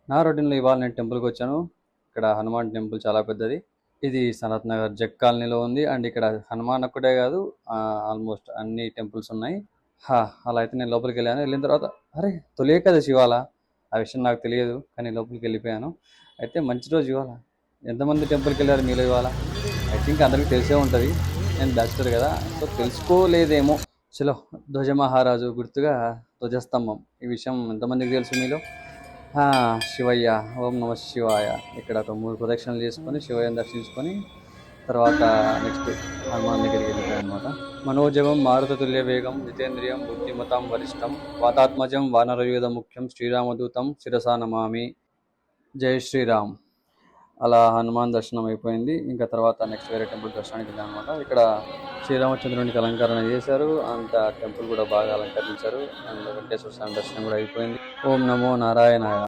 నా రొటీన్‌లో ఇవాళ నేను టెంపుల్‌కి వచ్చాను. ఇక్కడ హనుమాన్ టెంపుల్ చాలా పెద్దది. ఇది సనత్ నగర్ జగ్ కాలనీలో ఉంది. అండ్ ఇక్కడ హనుమాన్ ఒక్కటే కాదు, ఆల్మోస్ట్ అన్ని టెంపుల్స్ ఉన్నాయి. అలా అయితే నేను లోపలికెళ్ళాను. వెళ్ళిన తర్వాత అరే! తొలి ఏకాదశి ఇవాళ. ఆ విషయం నాకు తెలియదు. కానీ లోపలికెళ్ళిపోయాను. అయితే మంచి రోజు ఇవాళ. ఎంతమంది టెంపుల్‌కెళ్లారు మీలో ఇవాళ? ఐ థింక్ అందరికి తెలిసే ఉంటది. నేను బ్యాచిలర్ కదా! సో తెలుసుకోలేదేమో. చలో ధ్వజమహారాజు గుర్తుగా ధ్వజస్తంభం. ఈ విషయం ఎంతమందికి తెలుసు మీలో? శివయ్య, ఓం నమ శివాయ. ఇక్కడ ఒక 3 ప్రదక్షిణలు చేసుకొని శివయ్యని దర్శించుకొని తర్వాత నెక్స్ట్ హనుమాన్ దగ్గరికి వెళ్ళిపోయాను అనమాట. మనోజవం మారుతతుల్య వేగం జితేంద్రియం బుద్ధిమతాం వరిష్టం వాతాత్మజం వానరయూధ ముఖ్యం శ్రీరామదూతం శిరసా నమామి. జై శ్రీరామ్. అలా హనుమాన్ దర్శనం అయిపోయింది. ఇంకా తర్వాత నెక్స్ట్ వేరే టెంపుల్ దర్శనానికి వెళ్ళాను అనమాట. ఇక్కడ శ్రీరామచంద్రునికి అలంకరణ చేశారు. అంత టెంపుల్ కూడా బాగా అలంకరించారు. అండ్ వెంకటేశ్వర స్వామి దర్శనం కూడా అయిపోయింది. ఓం నమో నారాయణాయ.